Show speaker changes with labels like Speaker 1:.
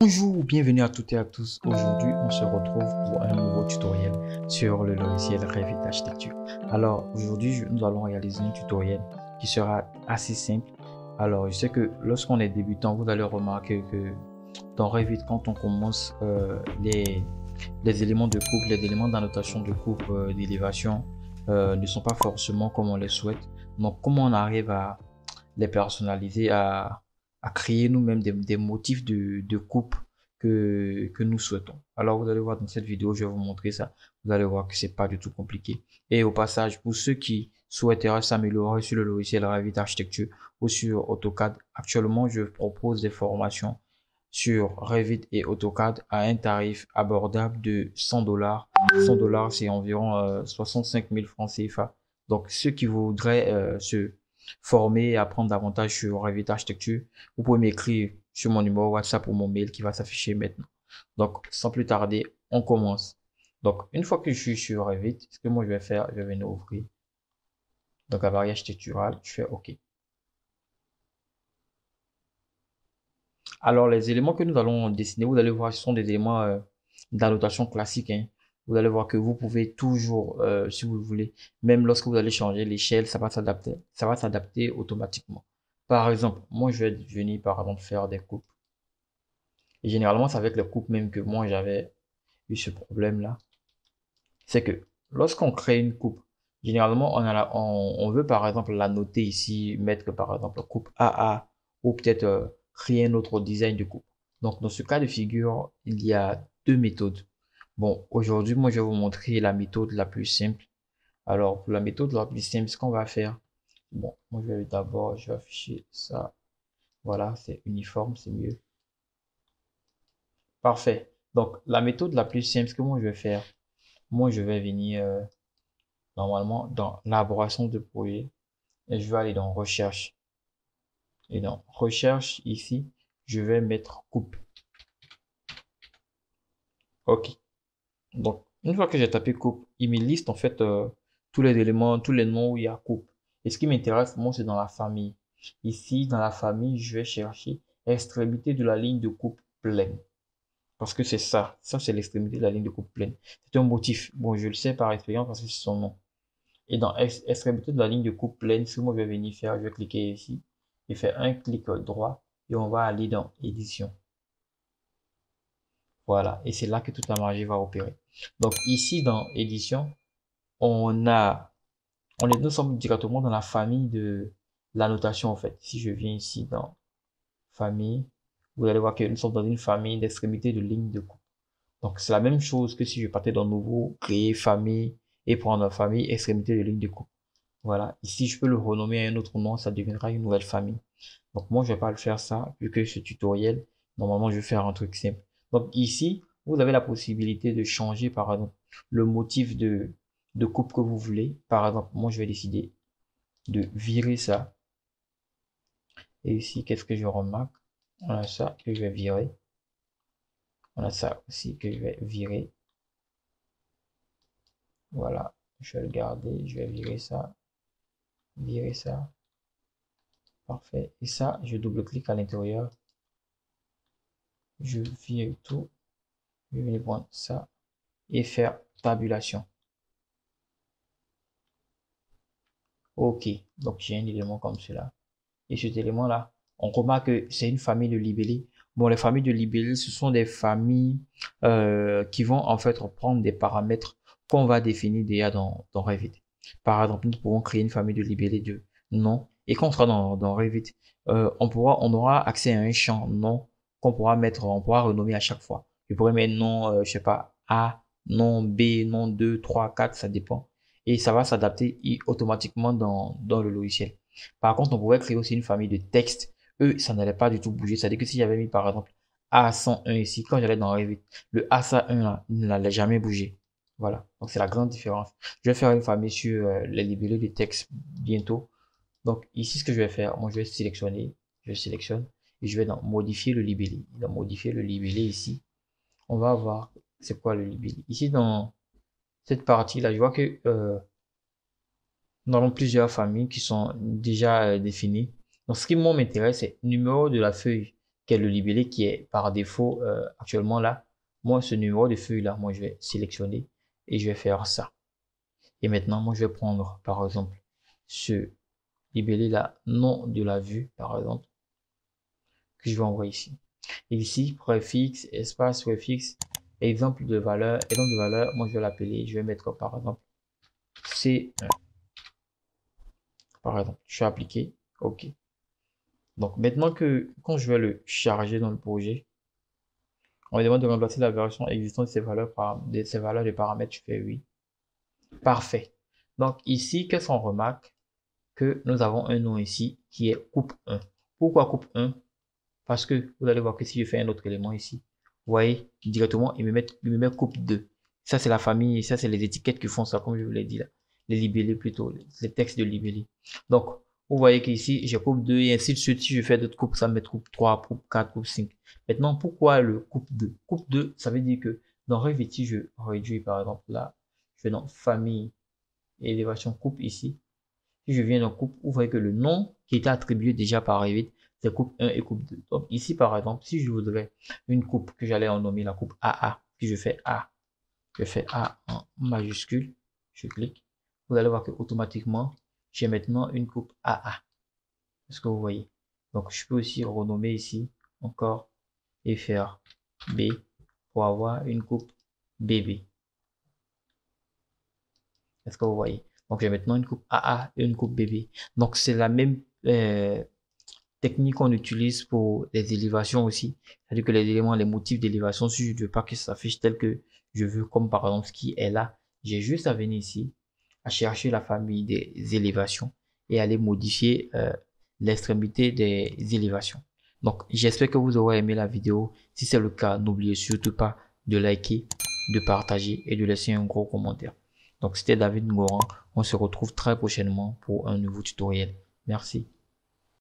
Speaker 1: Bonjour, bienvenue à toutes et à tous. Aujourd'hui, on se retrouve pour un nouveau tutoriel sur le logiciel Revit Architecture. Alors, aujourd'hui, nous allons réaliser un tutoriel qui sera assez simple. Alors, je sais que lorsqu'on est débutant, vous allez remarquer que dans Revit, quand on commence les éléments de coupe, les éléments d'annotation de coupe, d'élévation ne sont pas forcément comme on les souhaite. Donc, comment on arrive à les personnaliser, à créer nous-mêmes des motifs de coupe que nous souhaitons. Alors, vous allez voir dans cette vidéo, je vais vous montrer ça. Vous allez voir que c'est pas du tout compliqué. Et au passage, pour ceux qui souhaiteraient s'améliorer sur le logiciel Revit Architecture ou sur AutoCAD, actuellement, je propose des formations sur Revit et AutoCAD à un tarif abordable de 100 dollars. 100 dollars, c'est environ 65 000 francs CFA. Donc, ceux qui voudraient se former et apprendre davantage sur Revit Architecture, vous pouvez m'écrire sur mon numéro WhatsApp ou mon mail qui va s'afficher maintenant. Donc, sans plus tarder, on commence. Donc, une fois que je suis sur Revit, ce que moi je vais faire, je vais venir ouvrir. Donc, la barrière architecturale, je fais OK. Alors, les éléments que nous allons dessiner, vous allez voir, ce sont des éléments d'annotation classique, hein. Vous allez voir que vous pouvez toujours, si vous le voulez, même lorsque vous allez changer l'échelle, ça va s'adapter. Ça va s'adapter automatiquement. Par exemple, moi, je vais venir, par exemple, faire des coupes. Et généralement, c'est avec les coupes même que moi, j'avais eu ce problème-là. C'est que lorsqu'on crée une coupe, généralement, on veut, par exemple, la noter ici, mettre, par exemple, coupe AA, ou peut-être créer un autre design de coupe. Donc, dans ce cas de figure, il y a deux méthodes. Bon, aujourd'hui, moi, je vais vous montrer la méthode la plus simple. Alors, pour la méthode la plus simple, ce qu'on va faire, bon, moi, je vais afficher ça. Voilà, c'est uniforme, c'est mieux. Parfait. Donc, la méthode la plus simple, ce que moi, je vais faire, moi, je vais venir, normalement, dans l'élaboration de projet, et je vais aller dans recherche. Et dans recherche, ici, je vais mettre coupe. OK. Donc, une fois que j'ai tapé coupe, il me liste en fait tous les éléments, tous les noms où il y a coupe. Et ce qui m'intéresse, moi, c'est dans la famille. Ici, dans la famille, je vais chercher extrémité de la ligne de coupe pleine. Parce que c'est ça. Ça, c'est l'extrémité de la ligne de coupe pleine. C'est un motif. Bon, je le sais par expérience parce que c'est son nom. Et dans extrémité de la ligne de coupe pleine, ce que moi je vais venir faire, je vais cliquer ici et faire un clic droit et on va aller dans édition. Voilà. Et c'est là que toute la magie va opérer. Donc ici dans édition, on a, nous sommes directement dans la famille de l'annotation en fait. Si je viens ici dans famille, vous allez voir que nous sommes dans une famille d'extrémités de ligne de coupe. Donc c'est la même chose que si je partais dans nouveau, créer famille et prendre famille, extrémité de ligne de coupe. Voilà. Ici, je peux le renommer à un autre nom, ça deviendra une nouvelle famille. Donc, moi, je vais pas le faire ça, vu que ce tutoriel, normalement, je vais faire un truc simple. Donc, ici, vous avez la possibilité de changer, par exemple, le motif de coupe que vous voulez. Par exemple, moi, je vais décider de virer ça. Et ici, qu'est-ce que je remarque? On a ça que je vais virer. On a ça aussi que je vais virer. Voilà. Je vais le garder. Je vais virer ça. Virer ça. Parfait. Et ça, je double-clique à l'intérieur. Je vire tout. Je vais prendre ça et faire tabulation. OK. Donc, j'ai un élément comme cela. Et cet élément-là, on remarque que c'est une famille de libellés. Bon, les familles de libellés, ce sont des familles qui vont en fait reprendre des paramètres qu'on va définir déjà dans Revit. Par exemple, nous pouvons créer une famille de libellés de nom. Et quand on sera dans Revit, on aura accès à un champ nom qu'on pourra mettre, on pourra renommer à chaque fois. Je pourrais mettre nom, je sais pas, A, nom B, nom 2, 3, 4, ça dépend. Et ça va s'adapter automatiquement dans le logiciel. Par contre, on pourrait créer aussi une famille de textes. Eux, ça n'allait pas du tout bouger. C'est-à-dire que si j'avais mis par exemple A101 ici, quand j'allais dans Revit, le A101 là, il n'allait jamais bouger. Voilà. Donc c'est la grande différence. Je vais faire une famille sur les libellés de texte bientôt. Donc ici, ce que je vais faire, moi je vais sélectionner, je sélectionne et je vais dans modifier le libellé. Dans modifier le libellé ici, on va voir c'est quoi le libellé. Ici dans cette partie là, je vois que nous avons plusieurs familles qui sont déjà définies. Donc, ce qui moi m'intéresse, c'est numéro de la feuille. qui est le libellé qui est par défaut actuellement là. Moi, ce numéro de feuille là, moi je vais sélectionner et je vais faire ça. Et maintenant, moi je vais prendre par exemple ce libellé là, nom de la vue par exemple, que je vais envoyer ici. Et ici, préfixe, espace, préfixe, exemple de valeur, moi je vais l'appeler, je vais mettre par exemple C1. Par exemple, je suis appliqué, OK. Donc maintenant que quand je vais le charger dans le projet, on me demande de remplacer la version existante de ces valeurs de paramètres, je fais oui. Parfait. Donc ici, qu'est-ce qu'on remarque? Que nous avons un nom ici qui est coupe 1. Pourquoi coupe 1? Parce que vous allez voir que si je fais un autre élément ici, vous voyez, directement, il me met coupe 2. Ça, c'est la famille, ça, c'est les étiquettes qui font ça, comme je vous l'ai dit là. Les libellés plutôt, les textes de libellés. Donc, vous voyez qu'ici, j'ai coupe 2 et ainsi de suite. Si je fais d'autres coupes, ça me met coupe 3, coupe 4, coupe 5. Maintenant, pourquoi le coupe 2? Coupe 2, ça veut dire que dans Revit, je réduis par exemple là, je vais dans famille, élévation coupe ici. Si je viens dans coupe, vous voyez que le nom qui était attribué déjà par Revit, c'est coupe 1 et coupe 2. Donc ici, par exemple, si je voudrais une coupe que j'allais en nommer la coupe AA, puis je fais A en majuscule, je clique, vous allez voir que automatiquement, j'ai maintenant une coupe AA. Est-ce que vous voyez? Donc je peux aussi renommer ici encore et faire B pour avoir une coupe BB. Est-ce que vous voyez? Donc j'ai maintenant une coupe AA et une coupe BB. Donc c'est la même technique qu'on utilise pour les élévations aussi. C'est-à-dire que les éléments, les motifs d'élévation, si je ne veux pas que ça s'affiche tel que je veux, comme par exemple ce qui est là, j'ai juste à venir ici, à chercher la famille des élévations et aller modifier l'extrémité des élévations. Donc j'espère que vous aurez aimé la vidéo. Si c'est le cas, n'oubliez surtout pas de liker, de partager et de laisser un gros commentaire. Donc c'était David Ngoran. On se retrouve très prochainement pour un nouveau tutoriel. Merci.